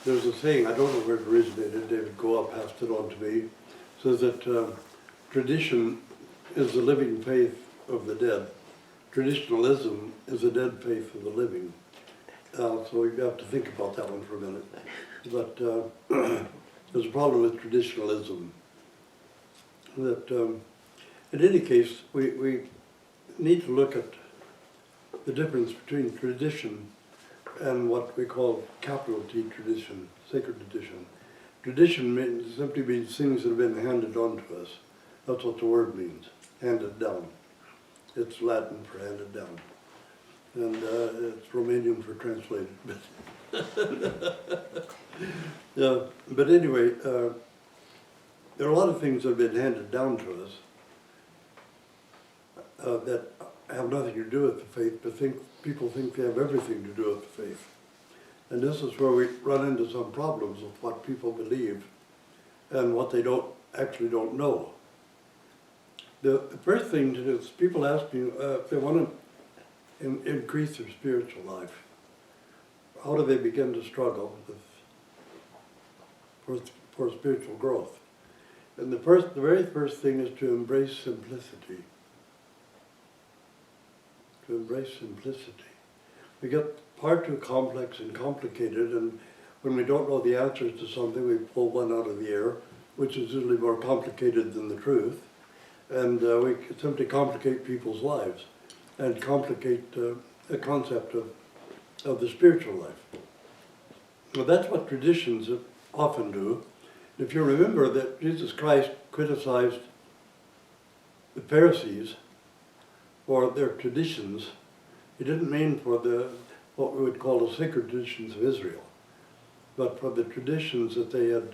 there's a saying, I don't know where it originated, David Goa passed it on to me, says that tradition is the living faith of the dead. Traditionalism is the dead faith of the living. So you have to think about that one for a minute. But there's a problem with traditionalism. That in any case, we need to look at the difference between tradition and what we call capital T tradition, sacred tradition. Tradition simply means things that have been handed on to us. That's what the word means, handed down. It's Latin for handed down. And it's Romanian for translated. Yeah, but anyway, there are a lot of things that have been handed down to us that have nothing to do with the faith, but people think they have everything to do with the faith. And this is where we run into some problems with what people believe and what they actually don't know. The first thing to do is people ask me if they want to increase their spiritual life. How do they begin to struggle for spiritual growth? And the very first thing is to embrace simplicity. To embrace simplicity. We get far too complex and complicated, and when we don't know the answers to something, we pull one out of the air, which is usually more complicated than the truth. And we simply complicate people's lives and complicate the concept of the spiritual life. Well, that's what traditions often do. If you remember that Jesus Christ criticized the Pharisees for their traditions, he didn't mean for what we would call the sacred traditions of Israel, but for the traditions that they had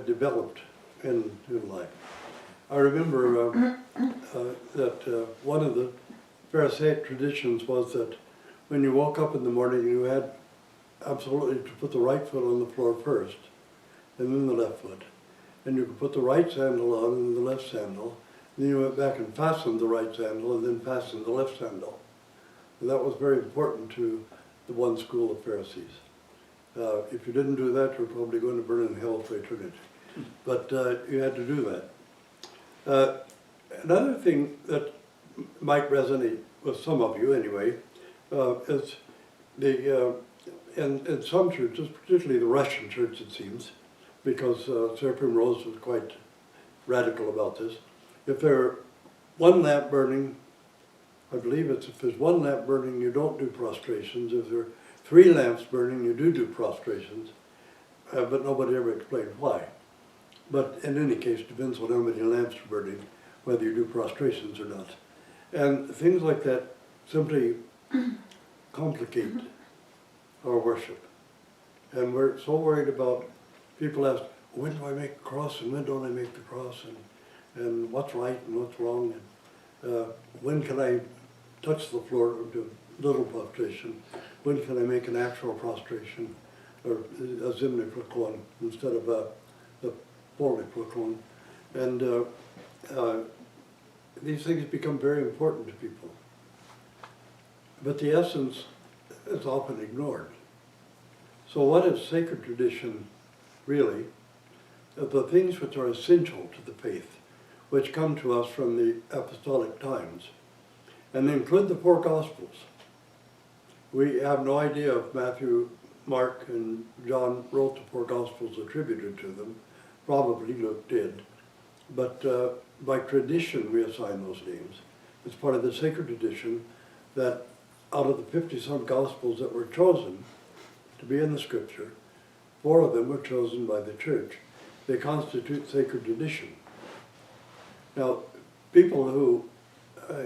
developed in life. I remember that one of the Pharisaic traditions was that when you woke up in the morning, you had absolutely to put the right foot on the floor first, and then the left foot. And you could put the right sandal on and the left sandal. And then you went back and fastened the right sandal and then fastened the left sandal. And that was very important to the one school of Pharisees. If you didn't do that, you're probably going to burn in hell for eternity. But you had to do that. Another thing that might resonate with some of you anyway, is in some churches, particularly the Russian church it seems, because Seraphim Rose was quite radical about this. If there's one lamp burning, I believe it's if there's one lamp burning, you don't do prostrations. If there are 3 lamps burning, you do prostrations, but nobody ever explained why. But in any case, it depends on how many lamps are burning, whether you do prostrations or not. And things like that simply complicate our worship. And we're so worried about, people ask, when do I make the cross and when don't I make the cross, and what's right and what's wrong, and when can I touch the floor or do little prostration, when can I make an actual prostration, or a zimni proklon instead of the poly proklon. And these things become very important to people. But the essence is often ignored. So what is sacred tradition really? The things which are essential to the faith, which come to us from the apostolic times, and include the 4 Gospels. We have no idea if Matthew, Mark, and John wrote the 4 Gospels attributed to them. Probably Luke did. But by tradition we assign those names. It's part of the sacred tradition that out of the 50-some Gospels that were chosen to be in the Scripture, 4 of them were chosen by the church. They constitute sacred tradition. Now, people who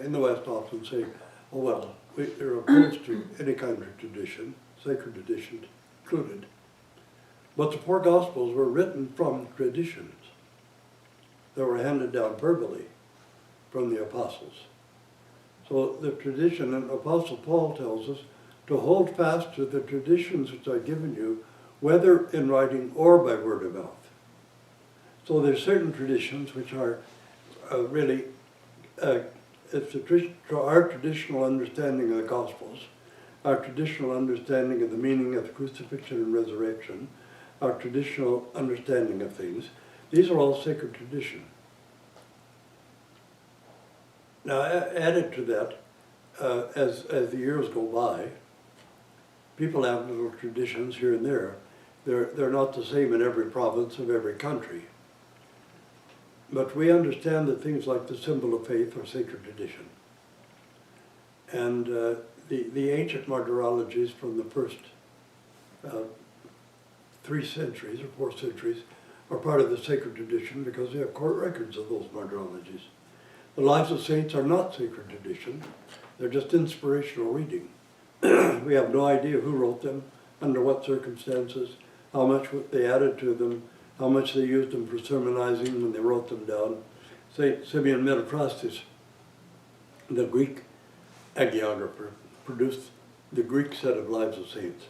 in the West often say, oh well, they're opposed to any kind of tradition, sacred tradition included. But the 4 Gospels were written from traditions that were handed down verbally from the apostles. So the tradition, and Apostle Paul tells us to hold fast to the traditions which I've given you, whether in writing or by word of mouth. So there's certain traditions which are really, it's our traditional understanding of the Gospels, our traditional understanding of the meaning of the crucifixion and resurrection, our traditional understanding of things, these are all sacred tradition. Now, added to that, as the years go by, people have little traditions here and there. They're not the same in every province of every country. But we understand that things like the symbol of faith are sacred tradition. And the ancient martyrologies from the first 3 centuries or 4 centuries are part of the sacred tradition because they have court records of those martyrologies. The lives of saints are not sacred tradition. They're just inspirational reading. We have no idea who wrote them, under what circumstances, how much they added to them, how much they used them for sermonizing when they wrote them down. St. Simeon Metaprastis, the Greek hagiographer, produced the Greek set of lives of saints.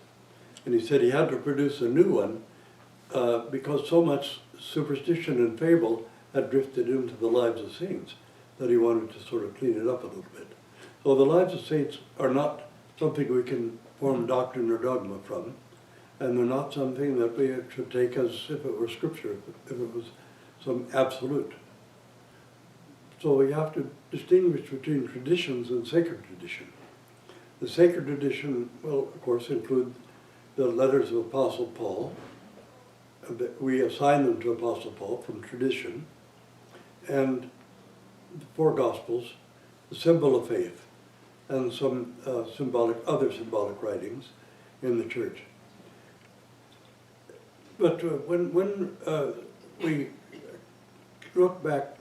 And he said he had to produce a new one because so much superstition and fable had drifted into the lives of saints that he wanted to sort of clean it up a little bit. So the lives of saints are not something we can form doctrine or dogma from, and they're not something that we should take as if it were scripture, if it was some absolute. So we have to distinguish between traditions and sacred tradition. The sacred tradition will, of course, include the letters of Apostle Paul. We assign them to Apostle Paul from tradition, and the 4 Gospels, the symbol of faith, and some other symbolic writings in the church. But when we look back,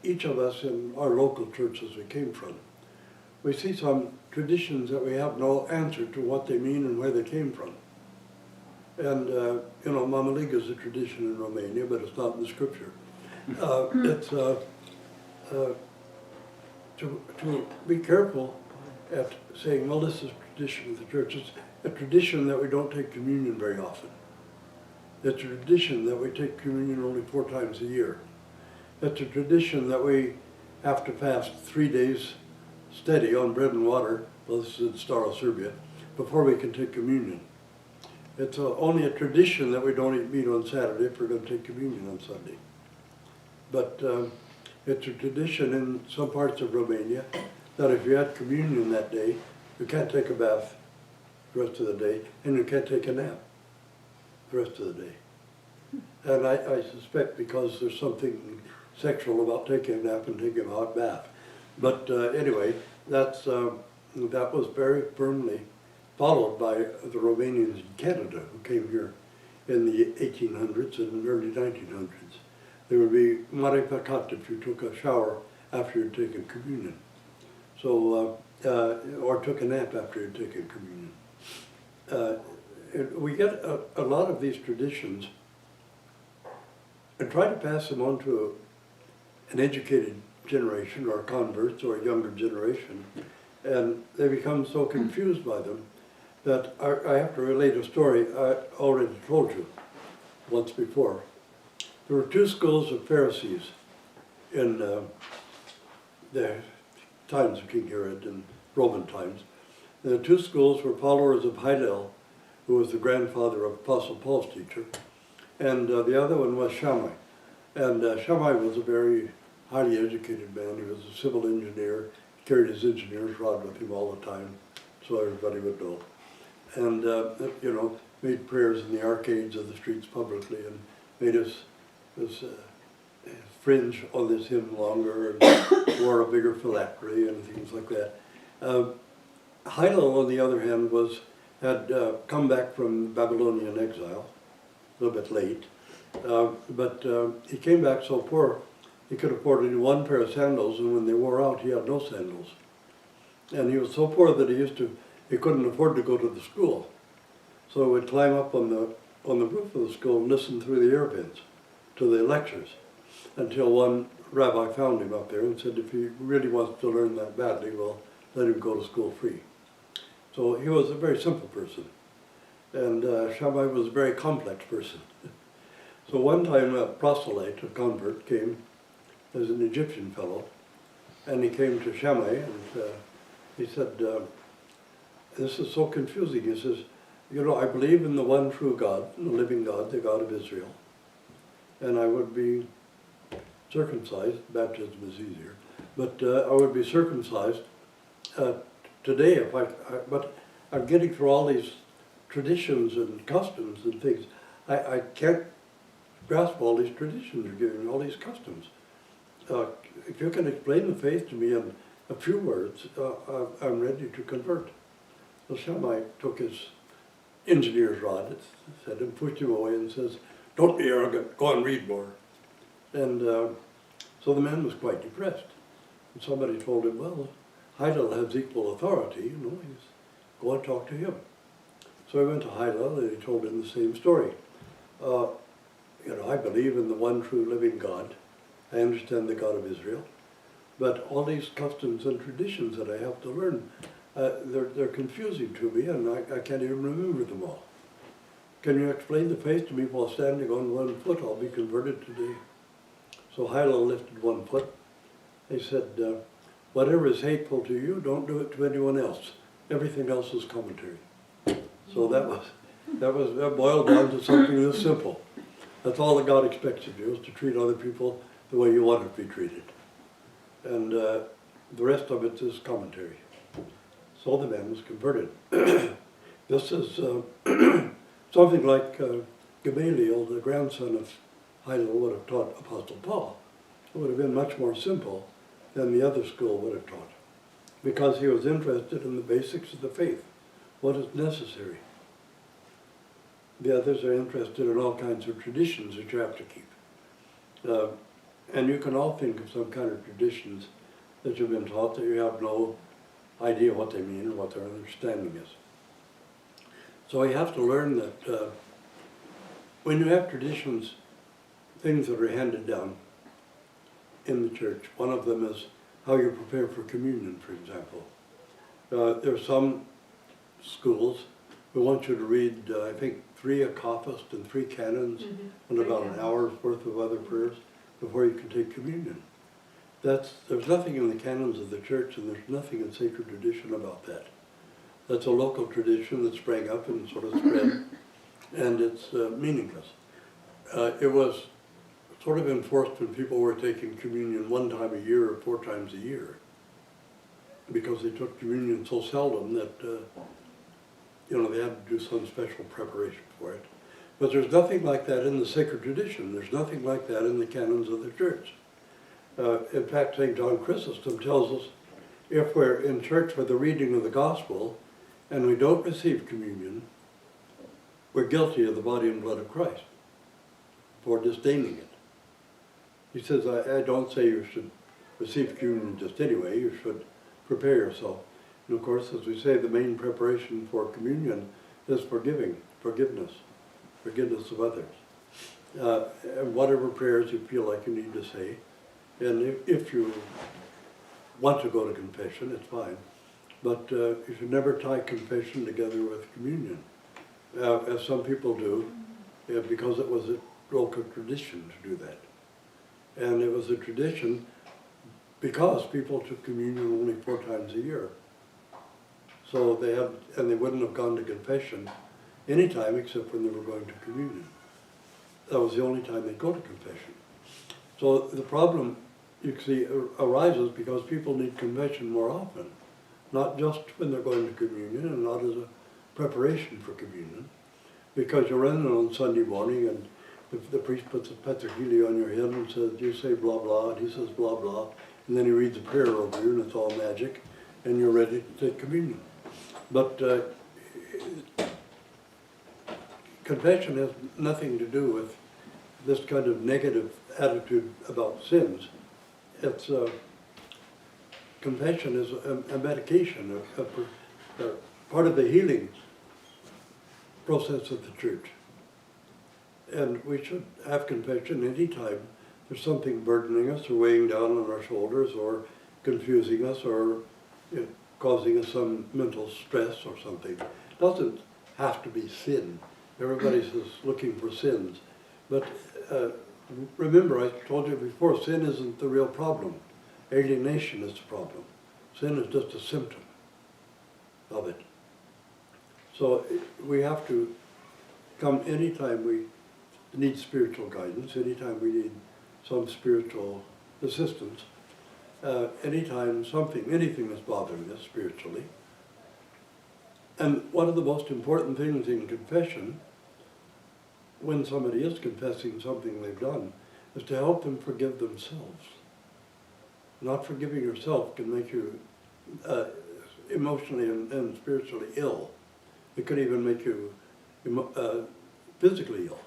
each of us in our local churches we came from, we see some traditions that we have no answer to what they mean and where they came from. And, you know, Mama Liga is a tradition in Romania, but it's not in the scripture. It's to be careful at saying, well, this is tradition of the church. It's a tradition that we don't take communion very often. It's a tradition that we take communion only 4 times a year. It's a tradition that we have to fast 3 days steady on bread and water, well, this is in Stara, Serbia, before we can take communion. It's only a tradition that we don't eat meat on Saturday if we're going to take communion on Sunday. But it's a tradition in some parts of Romania that if you had communion that day, you can't take a bath the rest of the day, and you can't take a nap the rest of the day. And I suspect because there's something sexual about taking a nap and taking a hot bath. But anyway, that was very firmly followed by the Romanians in Canada who came here in the 1800s and early 1900s. There would be mare păcat if you took a shower after you'd taken communion. So, or took a nap after you'd taken communion. We get a lot of these traditions and try to pass them on to an educated generation or converts or a younger generation, and they become so confused by them that I have to relate a story I already told you once before. There were 2 schools of Pharisees in the times of King Herod and Roman times. The 2 schools were followers of Hillel, who was the grandfather of Apostle Paul's teacher, and the other one was Shammai. And Shammai was a very highly educated man. He was a civil engineer, carried his engineer's rod with him all the time, so everybody would know. And, you know, made prayers in the arcades of the streets publicly and made his fringe on this hymn longer and wore a bigger phylactery and things like that. Hillel, on the other hand, had come back from Babylonian exile, a little bit late, but he came back so poor he could afford only 1 pair of sandals, and when they wore out, he had no sandals. And he was so poor that he couldn't afford to go to the school. So he would climb up on the roof of the school and listen through the air vents to the lectures, until one rabbi found him up there and said if he really wants to learn that badly, well, let him go to school free. So he was a very simple person, and Shammai was a very complex person. So one time a proselyte, a convert, came as an Egyptian fellow, and he came to Shammai and he said, this is so confusing. He says, you know, I believe in the one true God, the living God, the God of Israel, and I would be circumcised, baptism is easier, but I would be circumcised today if but I'm getting through all these traditions and customs and things. I can't grasp all these traditions you're giving me, all these customs. If you can explain the faith to me in a few words, I'm ready to convert. So Shammai took his engineer's rod, it said, and pushed him away and says, don't be arrogant, go and read more. And so the man was quite depressed. And somebody told him, well, Hillel has equal authority, you know, go and talk to him. So he went to Hillel and he told him the same story. You know, I believe in the one true living God. I understand the God of Israel. But all these customs and traditions that I have to learn, they're confusing to me, and I can't even remember them all. Can you explain the faith to me while standing on one foot? I'll be converted today. So Hillel lifted one foot. He said, whatever is hateful to you, don't do it to anyone else. Everything else is commentary. So that boiled down to something this simple. That's all that God expects of you, is to treat other people the way you want to be treated. And the rest of it is commentary. So the man was converted. This is something like Gamaliel, the grandson of Hillel, would have taught Apostle Paul. It would have been much more simple than the other school would have taught, because he was interested in the basics of the faith, what is necessary. The others are interested in all kinds of traditions that you have to keep. And you can all think of some kind of traditions that you've been taught that you have no idea what they mean or what their understanding is. So you have to learn that when you have traditions, things that are handed down in the church, one of them is how you prepare for communion, for example. There are some schools who want you to read, I think, 3 akafist and 3 canons and about an hour's worth of other prayers before you can take communion. There's nothing in the canons of the church, and there's nothing in sacred tradition about that. That's a local tradition that sprang up and sort of spread, and it's meaningless. It was sort of enforced when people were taking communion 1 time a year or 4 times a year, because they took communion so seldom that you know, they had to do some special preparation for it. But there's nothing like that in the sacred tradition. There's nothing like that in the canons of the church. In fact, St. John Chrysostom tells us if we're in church for the reading of the gospel and we don't receive communion, we're guilty of the body and blood of Christ for disdaining it. He says, I don't say you should receive communion just anyway, you should prepare yourself. And of course, as we say, the main preparation for communion is forgiveness of others. And whatever prayers you feel like you need to say. And if you want to go to confession, it's fine. But you should never tie confession together with communion, as some people do, because it was a local tradition to do that. And it was a tradition because people took communion only 4 times a year. So they wouldn't have gone to confession any time except when they were going to communion. That was the only time they'd go to confession. So the problem, you see, arises because people need confession more often, not just when they're going to communion and not as a preparation for communion, because you're in on Sunday morning and the priest puts a petrogili on your head and says, you say blah blah, and he says blah blah, and then he reads a prayer over you and it's all magic, and you're ready to take communion. But confession has nothing to do with this kind of negative attitude about sins. It's confession is a medication, a part of the healing process of the church. And we should have confession any time there's something burdening us or weighing down on our shoulders or confusing us or causing us some mental stress or something. It doesn't have to be sin. Everybody's just looking for sins. But remember, I told you before, sin isn't the real problem. Alienation is the problem. Sin is just a symptom of it. So we have to come anytime we need spiritual guidance, anytime we need some spiritual assistance, anytime anything is bothering us spiritually. And one of the most important things in confession, when somebody is confessing something they've done, is to help them forgive themselves. Not forgiving yourself can make you emotionally and spiritually ill. It could even make you physically ill.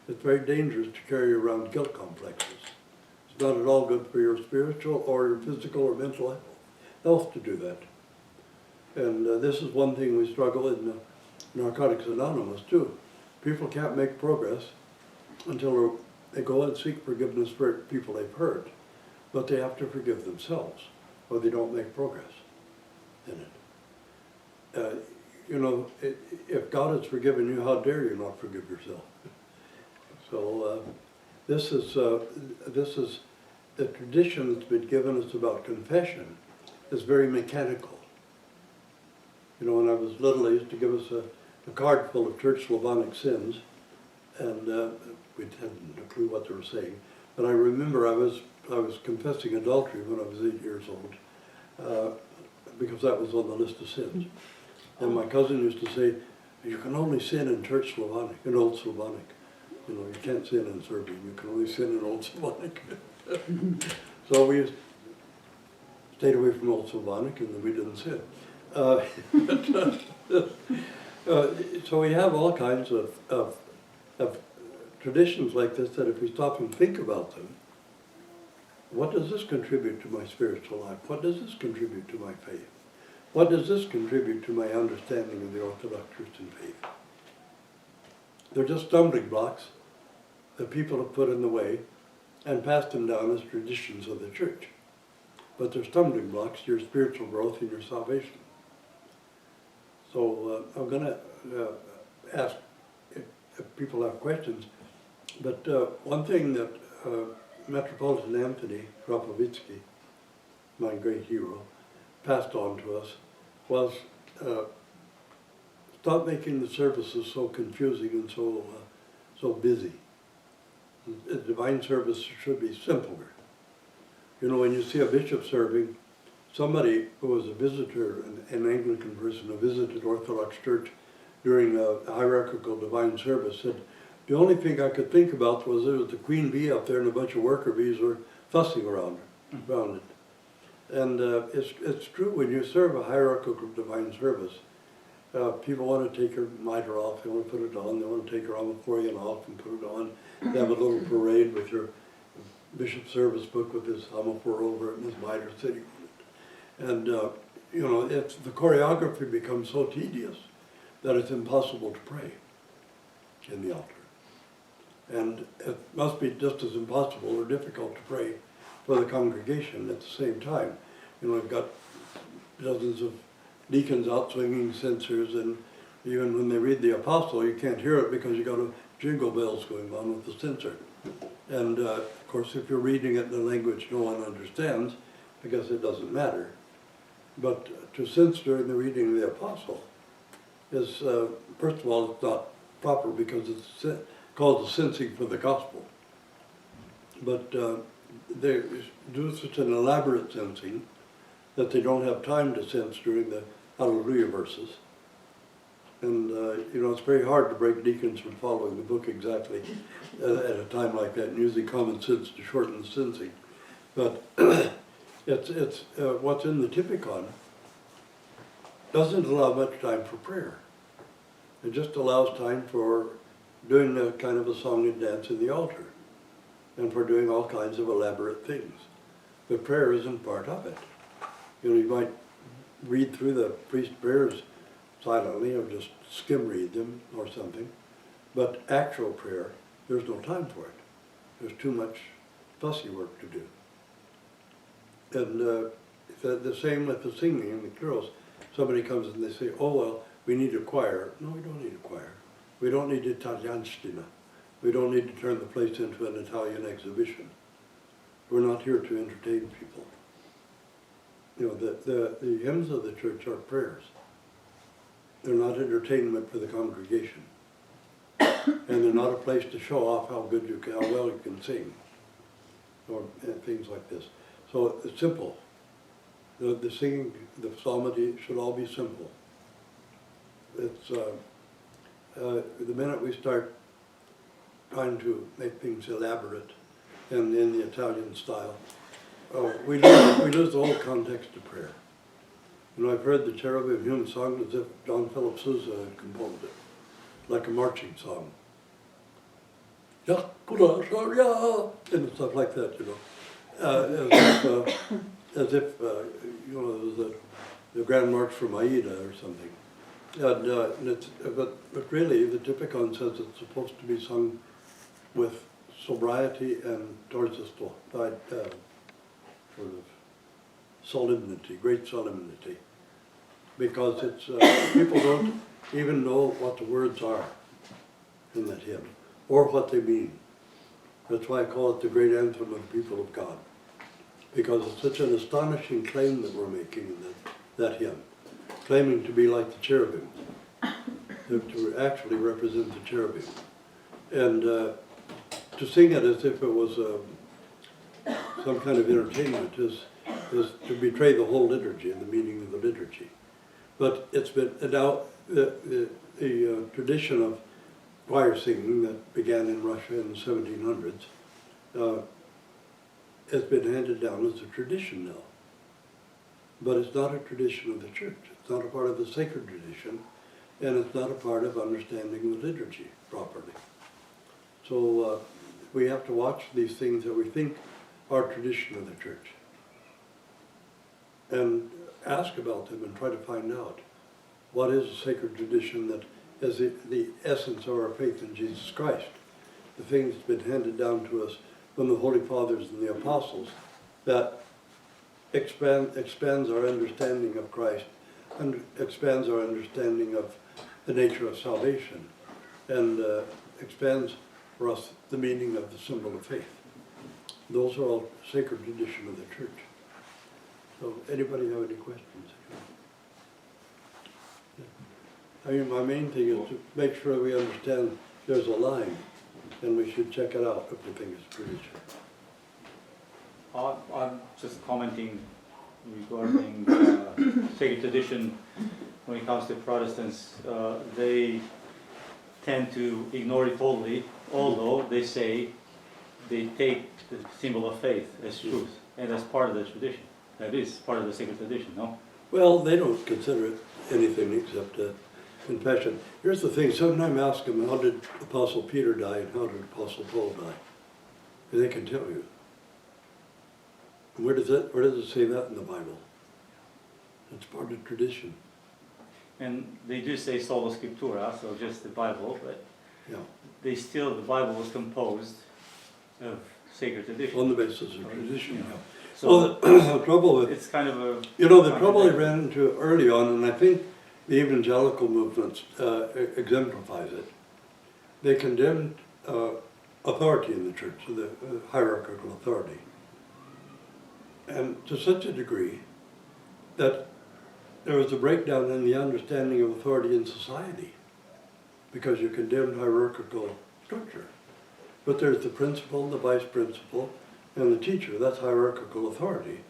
It's very dangerous to carry around guilt complexes. It's not at all good for your spiritual or your physical or mental health to do that. And this is one thing we struggle in Narcotics Anonymous too. People can't make progress until they go and seek forgiveness for people they've hurt, but they have to forgive themselves, or they don't make progress in it. You know, if God has forgiven you, how dare you not forgive yourself? So this is the tradition that's been given us about confession is very mechanical. You know, when I was little, they used to give us a card full of church Slavonic sins, and we hadn't a clue what they were saying. But I remember I was confessing adultery when I was 8 years old, because that was on the list of sins. And my cousin used to say, you can only sin in church Slavonic, in Old Slavonic. You know, you can't sin in Serbian, you can only sin in Old Slavonic. So we stayed away from Old Slavonic, and then we didn't sin. So we have all kinds of traditions like this that if we stop and think about them, what does this contribute to my spiritual life? What does this contribute to my faith? What does this contribute to my understanding of the Orthodox Christian faith? They're just stumbling blocks that people have put in the way and passed them down as traditions of the church. But they're stumbling blocks to your spiritual growth and your salvation. So I'm going to ask if people have questions. But one thing that Metropolitan Anthony Krapovitsky, my great hero, passed on to us was stop making the services so confusing and so busy. The divine service should be simpler. You know, when you see a bishop serving, somebody who was a visitor, an Anglican person who visited Orthodox Church during a hierarchical divine service, said, the only thing I could think about was there was the queen bee up there and a bunch of worker bees were fussing around it. And it's true, when you serve a hierarchical divine service, people want to take her mitre off, they want to put it on, they want to take her Amphorian off and put it on. They have a little parade with your bishop service book with his Amaphor over it and his mitre sitting on it. And, you know, the choreography becomes so tedious that it's impossible to pray in the altar. And it must be just as impossible or difficult to pray for the congregation at the same time. You know, we've got dozens of deacons out swinging censers, and even when they read the apostle, you can't hear it because you got a jingle bells going on with the censer. And of course, if you're reading it in a language no one understands, I guess it doesn't matter. But to cense during the reading of the apostle is, first of all, it's not proper because it's called the censing for the gospel. But they do such an elaborate censing that they don't have time to cense during the Hallelujah verses. And you know, it's very hard to break deacons from following the book exactly at a time like that, and using common sense to shorten the censing. But it's what's in the Typicon doesn't allow much time for prayer. It just allows time for doing a kind of a song and dance in the altar, and for doing all kinds of elaborate things. But prayer isn't part of it. You know, you might read through the priest prayers silently or just skim read them or something, but actual prayer, there's no time for it. There's too much fussy work to do. And the same with the singing and the carols. Somebody comes and they say, oh, well, we need a choir. No, we don't need a choir. We don't need Italianstina. We don't need to turn the place into an Italian exhibition. We're not here to entertain people. You know, the hymns of the church are prayers. they're not entertainment for the congregation. And they're not a place to show off how good you can, how well you can sing, or things like this. So it's simple. The singing, the psalmody should all be simple. It's the minute we start trying to make things elaborate and in the Italian style, we lose the whole context of prayer. You know, I've heard the Cherubim Hymn sung as if John Philip Sousa had composed it, like a marching song. And stuff like that, you know. As if you know, it was the Grand March from Aida or something. But really, the Typicon says it's supposed to be sung with sobriety and torsisto, sort of solemnity, great solemnity. Because it's people don't even know what the words are in that hymn, or what they mean. That's why I call it the great anthem of the people of God. Because it's such an astonishing claim that we're making in that hymn, claiming to be like the cherubim, to actually represent the cherubim. And to sing it as if it was some kind of entertainment is to betray the whole liturgy and the meaning of the liturgy. But it's been, now the tradition of choir singing that began in Russia in the 1700s has been handed down as a tradition now. But it's not a tradition of the church. It's not a part of the sacred tradition, and it's not a part of understanding the liturgy properly. So we have to watch these things that we think are tradition of the church and ask about them and try to find out what is a sacred tradition that is the essence of our faith in Jesus Christ, the things that's been handed down to us from the Holy Fathers and the Apostles that expands our understanding of Christ and expands our understanding of the nature of salvation and expands for us the meaning of the symbol of faith. Those are all sacred tradition of the church. So anybody have any questions? I mean, my main thing is to make sure we understand there's a line, and we should check it out if we think it's tradition. I'm just commenting regarding sacred tradition. When it comes to Protestants, they tend to ignore it totally, although they say they take the symbol of faith as truth, and as part of the tradition. That is part of the sacred tradition, no? Well, they don't consider it anything except confession. Here's the thing, sometimes I ask them, how did Apostle Peter die and how did Apostle Paul die? And they can tell you. Where does it say that in the Bible? It's part of tradition. And they do say sola scriptura, so just the Bible, but yeah. The Bible was composed of sacred tradition. On the basis of tradition, yeah. So the trouble with it's kind of a... You know, the trouble I ran into early on, and I think the evangelical movement exemplifies it, they condemned authority in the church, the hierarchical authority. And to such a degree that there was a breakdown in the understanding of authority in society because you condemned hierarchical structure. But there's the principal, the vice principal, and the teacher. That's hierarchical authority.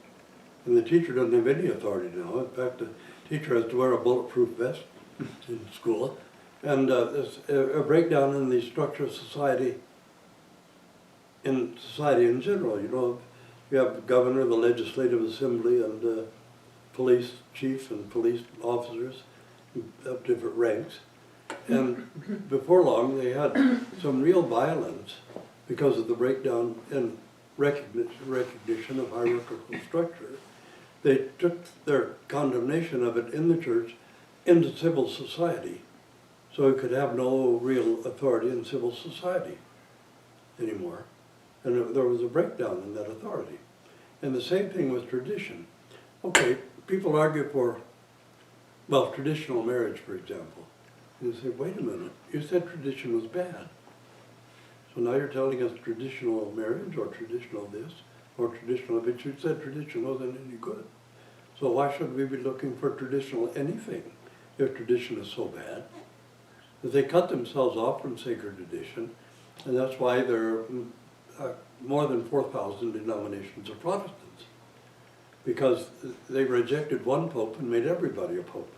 And the teacher doesn't have any authority now. In fact, the teacher has to wear a bulletproof vest in school. And there's a breakdown in the structure of society in general. You know, you have the governor, the legislative assembly, and police chief and police officers of different ranks. And before long, they had some real violence because of the breakdown in recognition of hierarchical structure. They took their condemnation of it in the church into civil society, so it could have no real authority in civil society anymore. And there was a breakdown in that authority. And the same thing with tradition. Okay, people argue for, well, traditional marriage, for example. And they say, wait a minute, you said tradition was bad. So now you're telling us traditional marriage or traditional this or traditional, but you said tradition wasn't any good. So why should we be looking for traditional anything their tradition is so bad that they cut themselves off from sacred tradition, and that's why there are more than 4,000 denominations of Protestants, because they rejected one pope and made everybody a pope.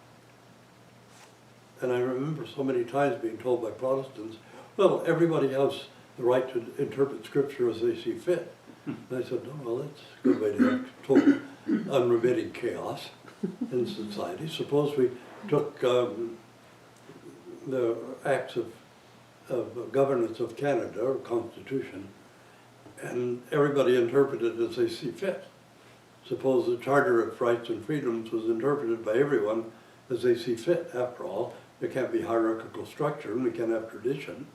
And I remember so many times being told by Protestants, well, everybody has the right to interpret Scripture as they see fit. And I said, no, well, that's a good way to have total unremitting chaos in society. Suppose we took the acts of governance of Canada, or Constitution, and everybody interpreted as they see fit. Suppose the Charter of Rights and Freedoms was interpreted by everyone as they see fit. After all, there can't be hierarchical structure and we can't have tradition.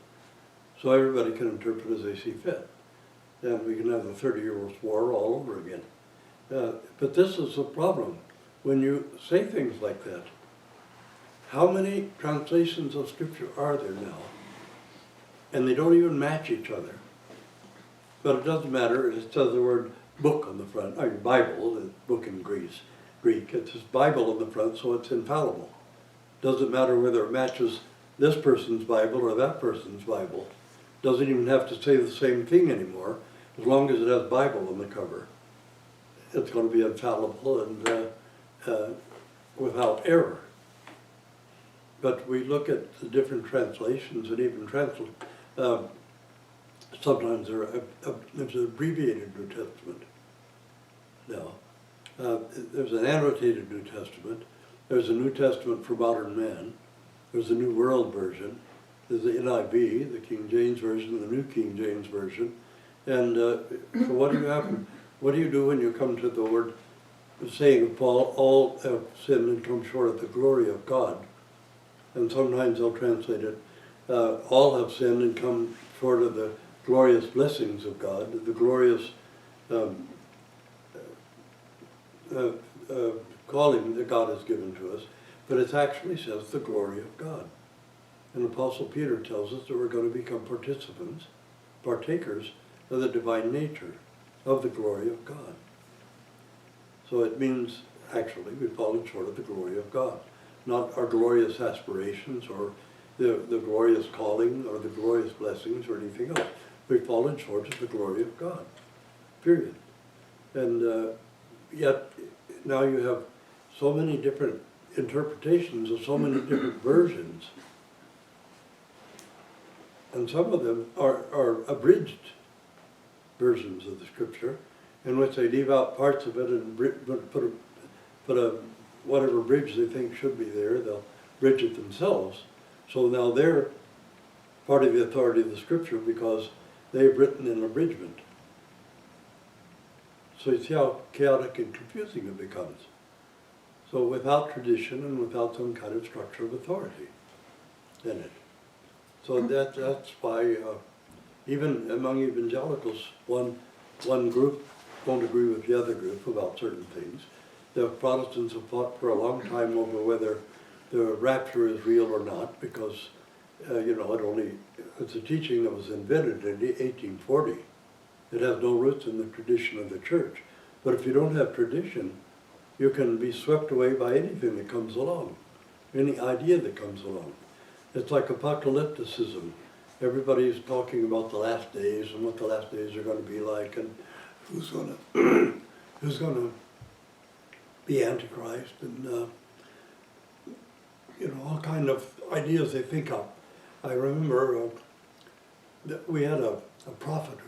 So everybody can interpret as they see fit. And we can have the 30 Years' War all over again. But this is the problem. When you say things like that, how many translations of Scripture are there now? And they don't even match each other. But it doesn't matter, it says the word book on the front, I mean Bible, the book in Greek. It says Bible on the front, so it's infallible. Doesn't matter whether it matches this person's Bible or that person's Bible. Doesn't even have to say the same thing anymore, as long as it has Bible on the cover. It's going to be infallible and without error. But we look at the different translations and even sometimes there's an abbreviated New Testament. Now, there's an annotated New Testament. There's a New Testament for modern man. There's a New World Version. There's the NIV, the King James Version, the New King James Version. And so what do you happen? What do you do when you come to the word, the saying of Paul, all have sinned and come short of the glory of God? And sometimes they'll translate it, all have sinned and come short of the glorious blessings of God, the glorious calling that God has given to us. But it actually says the glory of God. And Apostle Peter tells us that we're going to become participants, partakers of the divine nature, of the glory of God. So it means, actually, we've fallen short of the glory of God. Not our glorious aspirations or the glorious calling or the glorious blessings or anything else. We've fallen short of the glory of God, period. And yet, now you have so many different interpretations of so many different versions. And some of them are abridged versions of the Scripture, in which they leave out parts of it and put a whatever bridge they think should be there, they'll bridge it themselves. So now they're part of the authority of the Scripture because they've written an abridgment. So you see how chaotic and confusing it becomes. So without tradition and without some kind of structure of authority in it. So that's why even among evangelicals, one group won't agree with the other group about certain things. The Protestants have fought for a long time over whether the rapture is real or not, because it's a teaching that was invented in 1840. It has no roots in the tradition of the church. But if you don't have tradition, you can be swept away by anything that comes along, any idea that comes along. It's like apocalypticism. Everybody's talking about the last days and what the last days are going to be like, and who's going to be Antichrist, and all kind of ideas they think of. I remember that we had a prophet,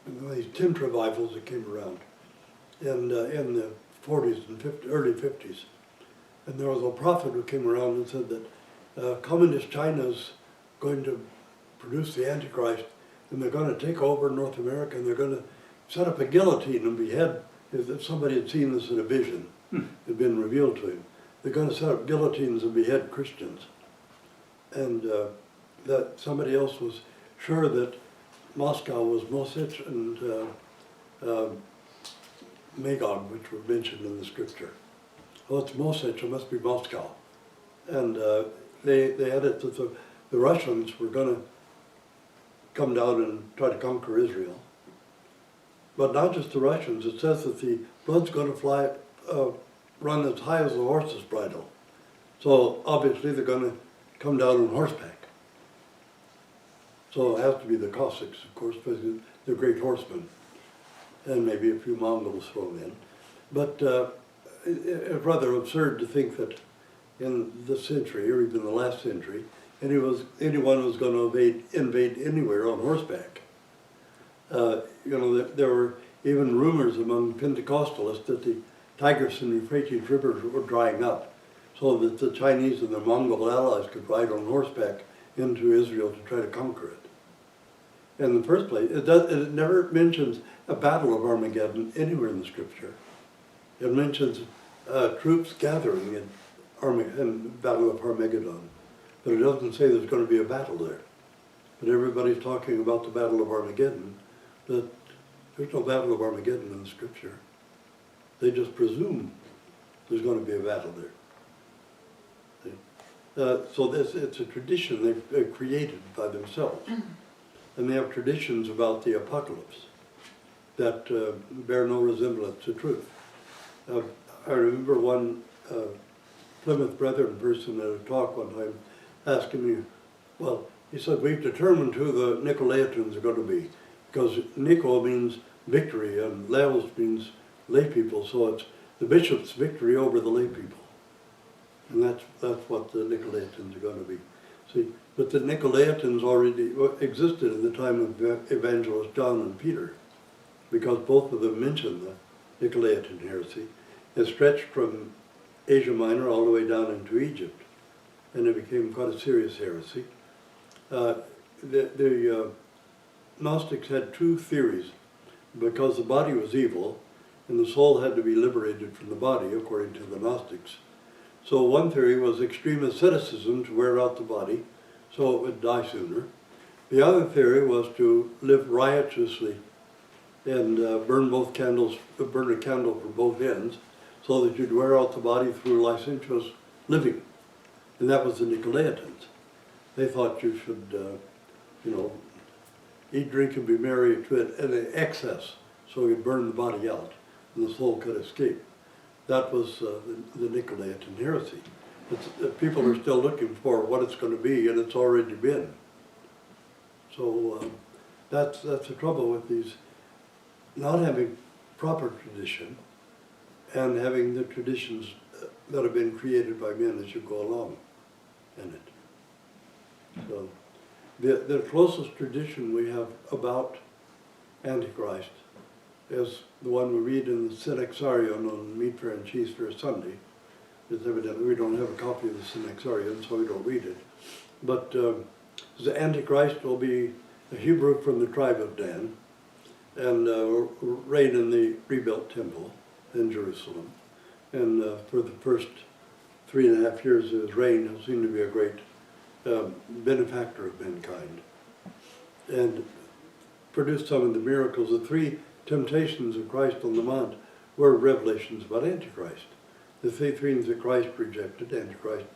these tent revivals that came around in the 40s and early 50s. And there was a prophet who came around and said that communist China's going to produce the Antichrist, and they're going to take over North America, and they're going to set up a guillotine and behead, if somebody had seen this in a vision, it had been revealed to him. They're going to set up guillotines and behead Christians. And that somebody else was sure that Moscow was Mosech and Magog, which were mentioned in the Scripture. Well, it's Mosech, it must be Moscow. And they had it that the Russians were going to come down and try to conquer Israel. But not just the Russians, it says that the blood's going to run as high as the horse's bridle. So obviously they're going to come down on horseback. So it has to be the Cossacks, of course, because they're great horsemen, and maybe a few Mongols thrown in. But it's rather absurd to think that in this century, or even the last century, anyone was going to invade anywhere on horseback. You know, there were even rumors among Pentecostalists that the Tigris and Euphrates rivers were drying up, so that the Chinese and their Mongol allies could ride on horseback into Israel to try to conquer it. In the first place, it never mentions a battle of Armageddon anywhere in the scripture. It mentions troops gathering in Battle of Armageddon, but it doesn't say there's going to be a battle there. But everybody's talking about the Battle of Armageddon, but there's no Battle of Armageddon in the scripture. They just presume there's going to be a battle there. So it's a tradition they've created by themselves. And they have traditions about the apocalypse that bear no resemblance to truth. I remember one Plymouth Brethren person at a talk one time asking me, well, he said, we've determined who the Nicolaitans are going to be, because Nico means victory and Laos means lay people, so it's the bishop's victory over the lay people. And that's what the Nicolaitans are going to be. See, but the Nicolaitans already existed in the time of Evangelist John and Peter, because both of them mention the Nicolaitan heresy. It stretched from Asia Minor all the way down into Egypt, and it became quite a serious heresy. The Gnostics had two theories, because the body was evil, and the soul had to be liberated from the body, according to the Gnostics. So one theory was extreme asceticism to wear out the body, so it would die sooner. The other theory was to live riotously and burn a candle from both ends, so that you'd wear out the body through licentious living. And that was the Nicolaitans. They thought you should, eat, drink, and be merry to an excess, so you'd burn the body out, and the soul could escape. That was the Nicolaitan heresy. People are still looking for what it's going to be, and it's already been. So that's the trouble with these, not having proper tradition, and having the traditions that have been created by men as you go along in it. So the closest tradition we have about Antichrist is the one we read in the Synexarion on Meat Fair and Cheese Fair Sunday. It's evidently we don't have a copy of the Synexarion, so we don't read it. But the Antichrist will be a Hebrew from the tribe of Dan, and reign in the rebuilt temple in Jerusalem. And for the first 3.5 years of his reign, he'll seem to be a great benefactor of mankind, and produced some of the miracles. The three temptations of Christ on the Mount were revelations about Antichrist. The three things that Christ rejected, Antichrist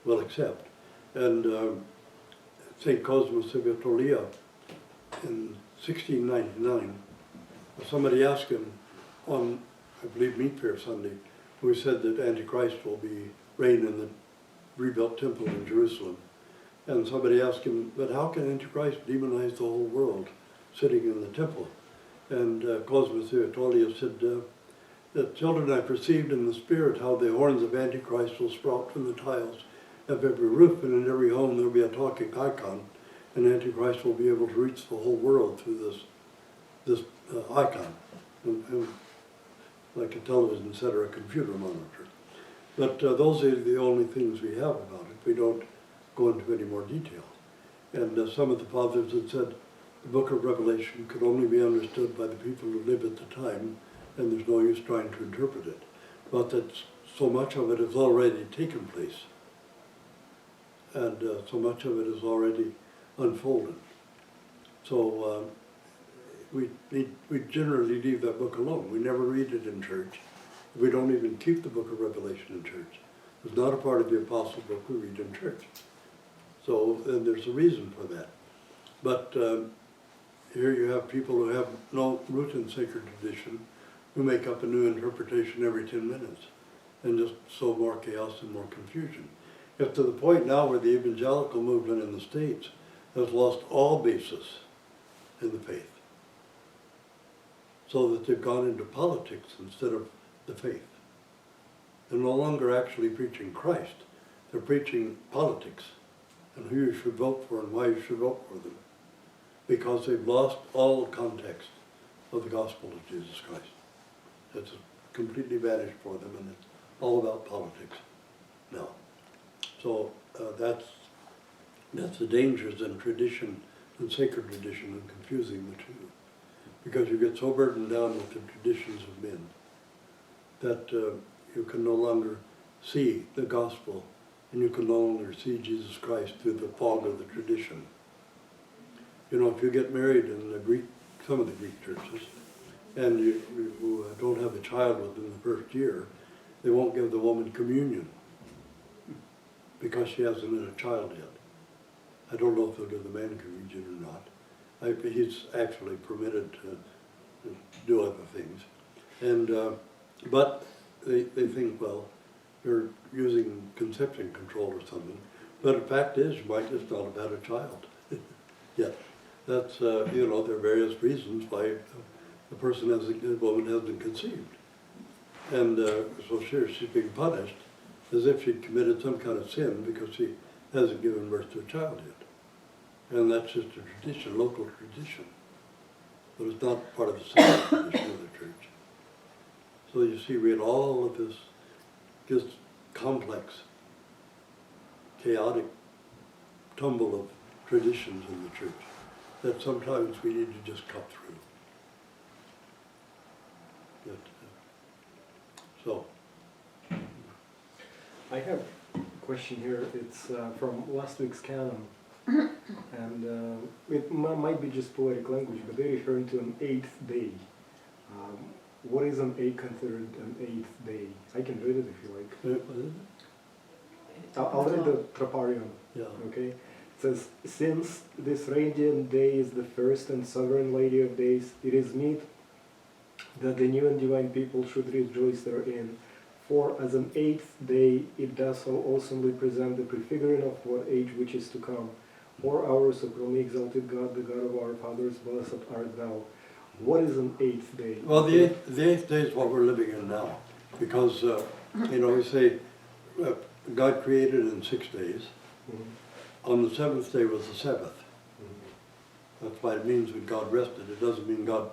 will accept. And St. Cosmas of Italia in 1699, somebody asked him on, I believe, Meat Fair Sunday, who said that Antichrist will be reign in the rebuilt temple in Jerusalem. And somebody asked him, but how can Antichrist demonize the whole world sitting in the temple? And Cosmas of Italia said, that children, I perceived in the spirit how the horns of Antichrist will sprout from the tiles of every roof, and in every home there will be a talking icon, and Antichrist will be able to reach the whole world through this icon, and like a television set or a computer monitor. But those are the only things we have about it. We don't go into any more detail. And some of the fathers had said the book of Revelation could only be understood by the people who live at the time, and there's no use trying to interpret it. But that so much of it has already taken place, and so much of it is already unfolded. So we generally leave that book alone. We never read it in church. We don't even keep the book of Revelation in church. It's not a part of the Apostle book we read in church. So, and there's a reason for that. But here you have people who have no root in sacred tradition, who make up a new interpretation every 10 minutes, and just sow more chaos and more confusion. It's to the point now where the evangelical movement in the States has lost all basis in the faith, so that they've gone into politics instead of the faith. They're no longer actually preaching Christ. They're preaching politics and who you should vote for and why you should vote for them, because they've lost all context of the gospel of Jesus Christ. It's completely vanished for them, and it's all about politics now. So that's the dangers in tradition and sacred tradition and confusing the two, because you get so burdened down with the traditions of men that you can no longer see the gospel, and you can no longer see Jesus Christ through the fog of the tradition. You know, if you get married in some of the Greek churches, and you don't have a child within the first year, they won't give the woman communion because she hasn't had a child yet. I don't know if they'll give the man communion or not. He's actually permitted to do other things. And, but they think, well, you're using conception control or something. But the fact is, you might just not have had a child yet. That's, you know, there are various reasons why the woman hasn't conceived. And so she's being punished as if she'd committed some kind of sin because she hasn't given birth to a child yet. And that's just a tradition, local tradition. But it's not part of the sacred tradition of the church. So you see, we had all of this just complex, chaotic tumble of traditions in the church that sometimes we need to just cut through. But, so. I have a question here. It's from last week's canon. And it might be just poetic language, but they're referring to an 8th day. What is considered an 8th day? I can read it if you like. I'll read the Troparion. Yeah. Okay. It says, since this radiant day is the first and sovereign lady of days, it is meet that the new and divine people should rejoice therein. For as an 8th day, it does so awesomely present the prefiguring of what age which is to come. O our supremely exalted God, the God of our fathers, blessed art thou. What is an 8th day? Well, the eighth day is what we're living in now, because you know, we say God created in 6 days. Mm-hmm. On the 7th day was the Sabbath. Mm-hmm. That's why it means when God rested. It doesn't mean God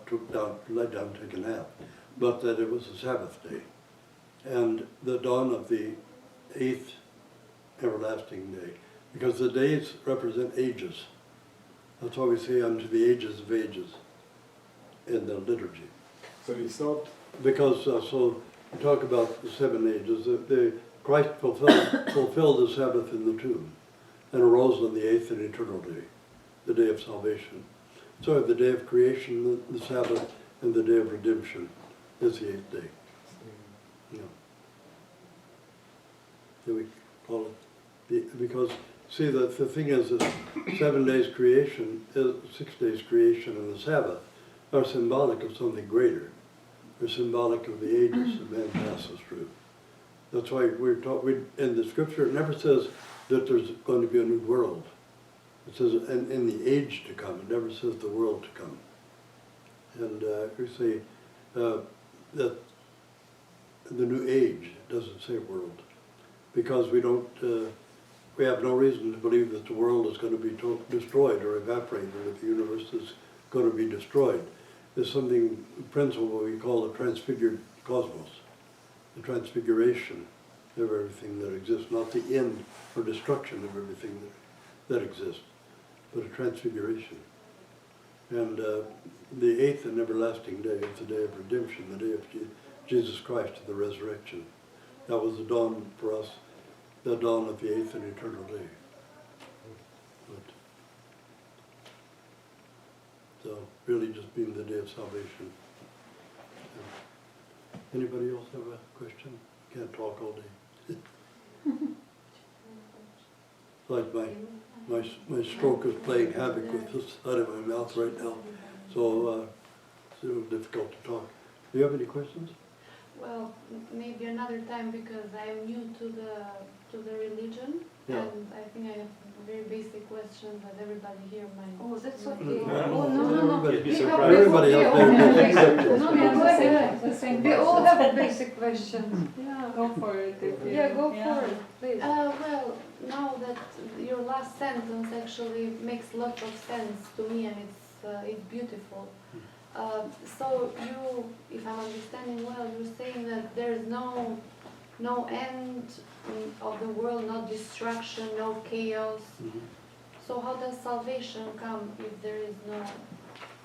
lay down, took a nap, but that it was the Sabbath day, and the dawn of the 8th everlasting day, because the days represent ages. That's why we say unto the ages of ages in the liturgy. So it's not... Because, so we talk about the 7 ages. Christ fulfilled the Sabbath in the tomb and arose on the 8th and eternal day, the day of salvation. So the day of creation, the Sabbath, and the day of redemption is the 8th day. Yeah. So we call it, because, see, the thing is that 7 days creation, 6 days creation, and the Sabbath are symbolic of something greater. They're symbolic of the ages that man passes through. That's why we're taught, in the scripture, it never says that there's going to be a new world. It says in the age to come. It never says the world to come. And we say that the new age, it doesn't say world, because we don't, we have no reason to believe that the world is going to be destroyed or evaporated, or that the universe is going to be destroyed. There's something, principle we call the transfigured cosmos, the transfiguration of everything that exists, not the end or destruction of everything that exists, but a transfiguration. And the 8th and everlasting day is the day of redemption, the day of Jesus Christ, the resurrection. That was the dawn for us, the dawn of the 8th and eternal day. But, so, really just being the day of salvation. Anybody else have a question? Can't talk all day. Like my stroke is playing havoc with the side of my mouth right now, so it's a little difficult to talk. Do you have any questions? Well, maybe another time, because I'm new to the religion, Yeah. And I think I have a very basic question that everybody here might. Oh, that's okay. Yeah. Oh, no, no, no. Everybody- We have Everybody we has all their have basic basic- questions. No, Yeah, go ahead. the same We all question. have basic questions. Yeah. Go for it. Yeah, go for it, please. Well, now that your last sentence actually makes a lot of sense to me, and it's beautiful. So you, if I'm understanding well, you're saying that there's no end of the world, no destruction, no chaos. Mhm. So how does salvation come if there is no?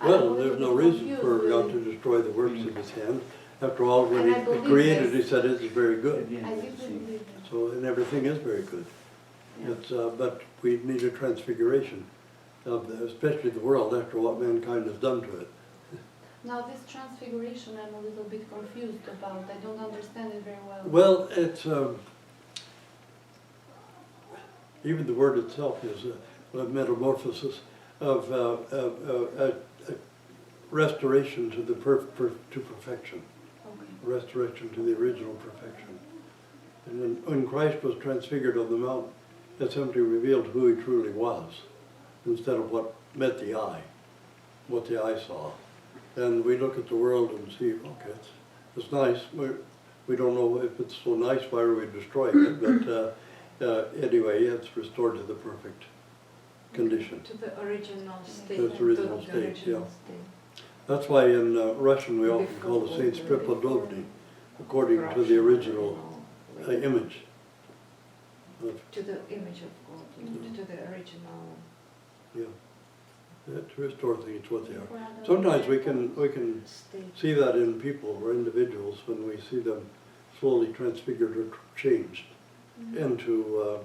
Well, there's no reason for God to destroy the works of his hand. After all, when And I he believe created, he this. said it's very good. I deeply believe that. So, and everything is very good. Yeah. It's, but we need a transfiguration of especially the world after what mankind has done to it. Now this transfiguration I'm a little bit confused about. I don't understand it very well. Well, it's, even the word itself is a metamorphosis of restoration to the to perfection, Okay. restoration to the original perfection. And when Christ was transfigured on the mount, it simply revealed who he truly was, instead of what met the eye, what the eye saw. And we look at the world and see, okay, it's nice. We don't know if it's so nice, why are we destroying it? But anyway, it's restored to the perfect condition. To the original state. To its original state, yeah. That's why in Russian we often call the saints prepodobny, according to the original image. To the image of God, to the original Yeah, to restore things to what they are. Before Adam Sometimes and we Eve. can state. see that in people or individuals when we see them slowly transfigured or changed into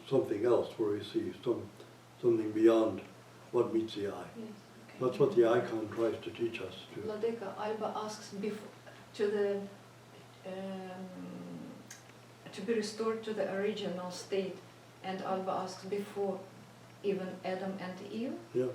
something else, where we see something beyond what meets the eye. Yes, okay. That's what the icon tries to teach us to. Vladika, Alba asks before to be restored to the original state, and Alba asks before even Adam and Eve, Yeah,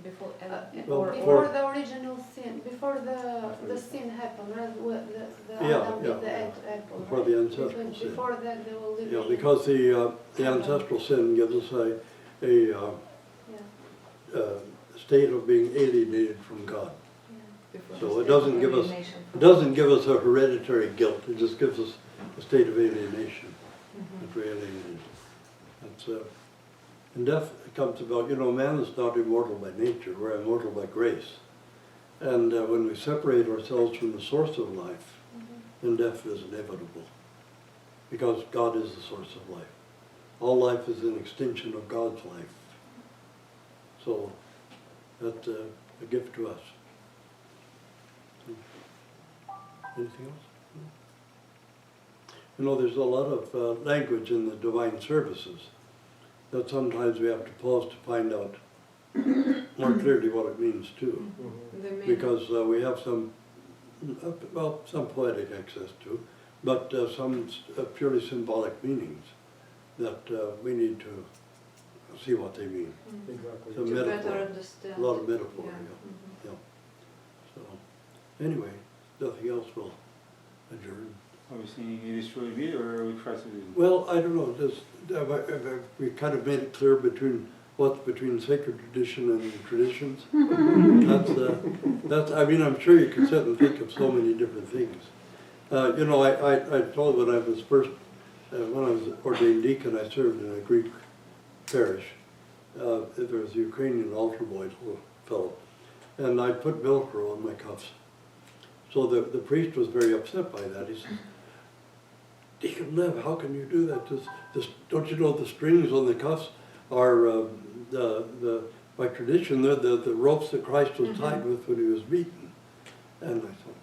before Adam well, or Before or- the original sin, before the sin happened, right? The Yeah, Adam yeah, did the yeah. apple, Before right? the ancestral sin. Before that, they will live yeah, in. because the ancestral sin gives us a Yeah, state of being alienated from God. yeah. before So the it state doesn't of give us- alienation It from doesn't give us a hereditary guilt, it just gives us a state of alienation. That we're alienated. That's, and death comes about, man is not immortal by nature, we're immortal by grace. And when we separate ourselves from the source of life, then death is inevitable. Because God is the source of life. All life is an extension of God's life. So that's a gift to us. Anything else? There's a lot of language in the divine services that sometimes we have to pause to find out more clearly what it means too. the meaning. Because we have some poetic access to, but some purely symbolic meanings that we need to see what they mean. Exactly. Some to better metaphor, understand. a lot of metaphor, Yeah. yeah. So, anyway, nothing else will adjourn. Are we saying it is truly me, or are we try to? Well, I don't know, we kind of made it clear what's between sacred tradition and traditions. That's, I'm sure you can sit and think of so many different things. I told when I was ordained deacon, I served in a Greek parish. There was a Ukrainian altar boy, little fellow, and I put Velcro on my cuffs. So the priest was very upset by that. He said, "Deacon Lev, how can you do that? Don't you know the strings on the cuffs are by tradition they're the ropes that Christ was tied with when he was beaten?" And I thought,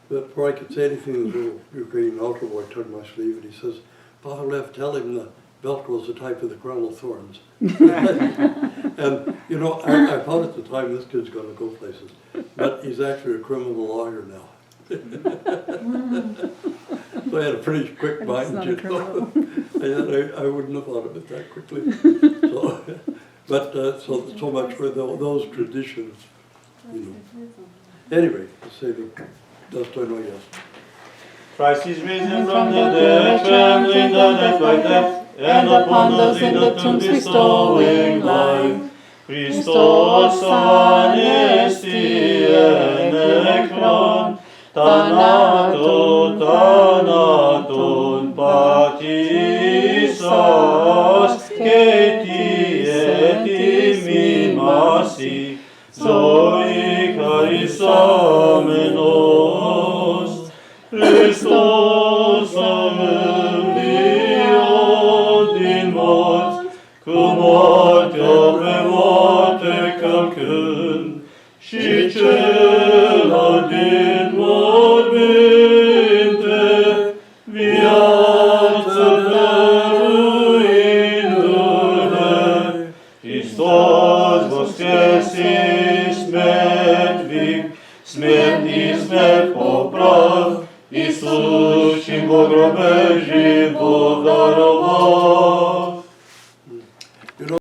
but before I could say anything, the little Ukrainian altar boy turned my sleeve and he says, "Father Lev, tell him the Velcro is the type of the crown of thorns." And I thought at the time this kid's going to go places, but he's actually a criminal lawyer now. So I had a pretty quick mind, I wouldn't have thought of it that quickly. So much for those traditions. Anyway, to say the Dostoy no yes. Christ is risen from the dead, trembling the death by death, and upon those in the tombs bestowing life. Christos anesti enekron, thanaton patis asceti et imimasi, Zoe charisamenos, Christos avemniot din morți, cu moartea pe moarte călcând, și cela din morminte, viață dăruindu-ne, Hristos voskresis mŕtvych, smrti sme poprav, Isus, čím pogrobeží